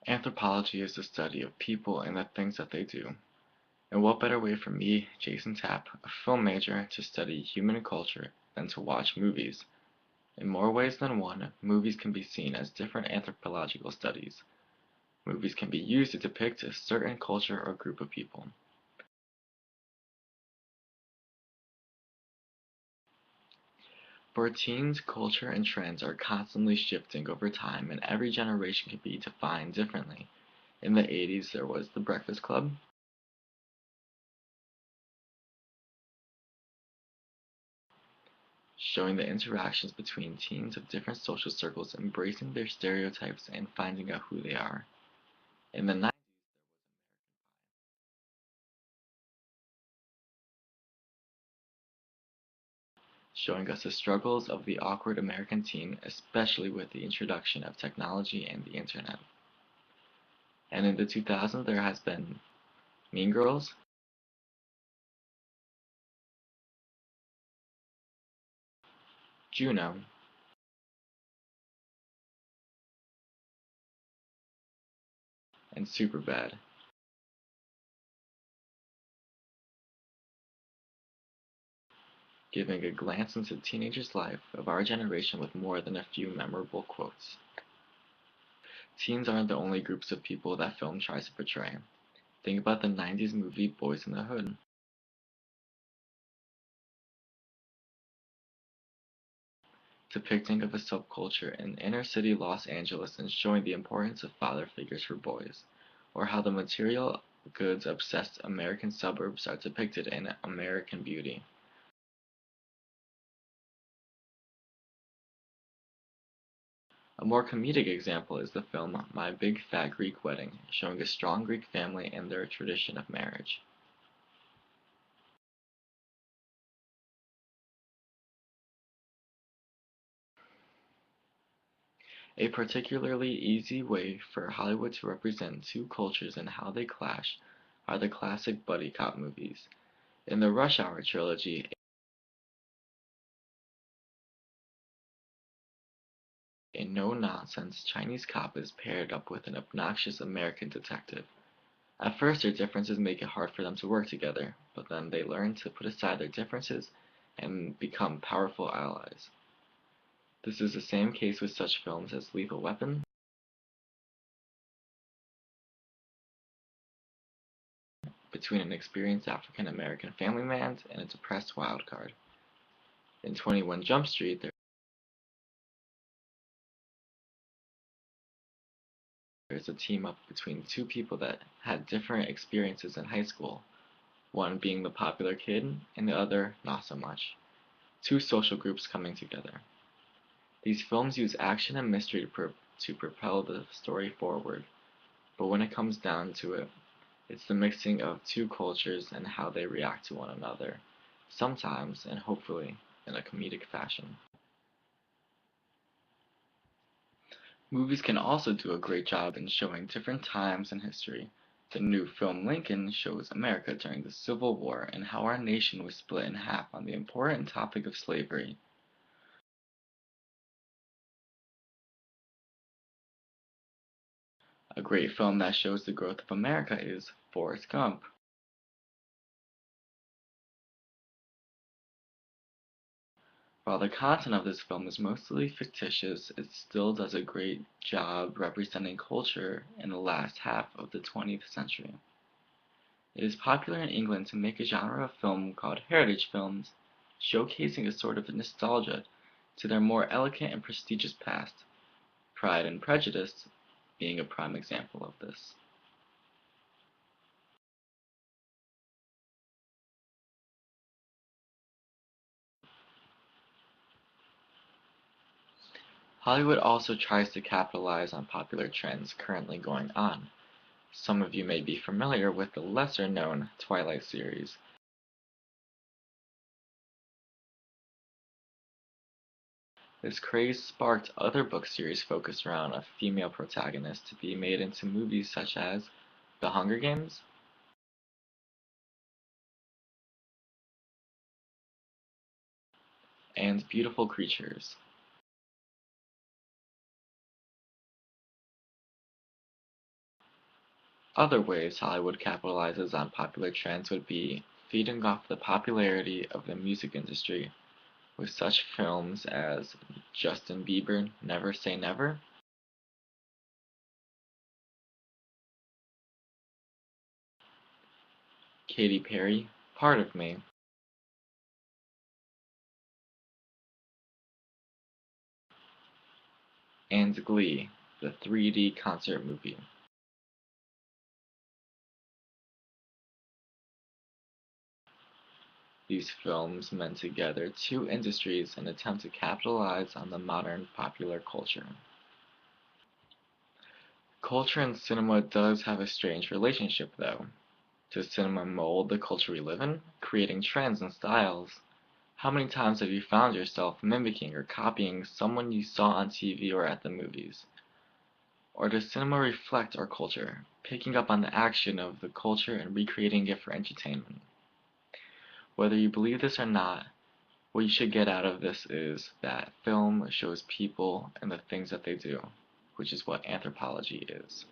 Anthropology is the study of people and the things that they do. And what better way for me, Jason Tapp, a film major, to study human culture than to watch movies? In more ways than one, movies can be seen as different anthropological studies. Movies can be used to depict a certain culture or group of people. For teens, culture and trends are constantly shifting over time, and every generation can be defined differently. In the 80s, there was The Breakfast Club, showing the interactions between teens of different social circles embracing their stereotypes and finding out who they are. In the 90s, showing us the struggles of the awkward American teen, especially with the introduction of technology and the internet. And in the 2000s, there has been Mean Girls, Juno, and Superbad, giving a glance into the teenager's life of our generation with more than a few memorable quotes. Teens aren't the only groups of people that film tries to portray. Think about the 90s movie Boys in the Hood, depicting of a subculture in inner-city Los Angeles and showing the importance of father figures for boys, or how the material goods-obsessed American suburbs are depicted in American Beauty. A more comedic example is the film My Big Fat Greek Wedding, showing a strong Greek family and their tradition of marriage. A particularly easy way for Hollywood to represent two cultures and how they clash are the classic buddy cop movies. In the Rush Hour trilogy, a no-nonsense Chinese cop is paired up with an obnoxious American detective. At first, their differences make it hard for them to work together, but then they learn to put aside their differences and become powerful allies. This is the same case with such films as Lethal Weapon, between an experienced African American family man and a depressed wild card. In 21 Jump Street, there's a team up between two people that had different experiences in high school, one being the popular kid and the other not so much. Two social groups coming together. These films use action and mystery to propel the story forward, but when it comes down to it, it's the mixing of two cultures and how they react to one another, sometimes and hopefully in a comedic fashion. Movies can also do a great job in showing different times in history. The new film Lincoln shows America during the Civil War and how our nation was split in half on the important topic of slavery. A great film that shows the growth of America is Forrest Gump. While the content of this film is mostly fictitious, it still does a great job representing culture in the last half of the 20th century. It is popular in England to make a genre of film called heritage films, showcasing a sort of nostalgia to their more elegant and prestigious past, Pride and Prejudice being a prime example of this. Hollywood also tries to capitalize on popular trends currently going on. Some of you may be familiar with the lesser-known Twilight series. This craze sparked other book series focused around a female protagonist to be made into movies such as The Hunger Games and Beautiful Creatures. Other ways Hollywood capitalizes on popular trends would be feeding off the popularity of the music industry with such films as Justin Bieber, Never Say Never, Katy Perry, Part of Me, and Glee, the 3D concert movie. These films meant together two industries in an attempt to capitalize on the modern popular culture. Culture and cinema does have a strange relationship, though. Does cinema mold the culture we live in, creating trends and styles? How many times have you found yourself mimicking or copying someone you saw on TV or at the movies? Or does cinema reflect our culture, picking up on the action of the culture and recreating it for entertainment? Whether you believe this or not, what you should get out of this is that film shows people and the things that they do, which is what anthropology is.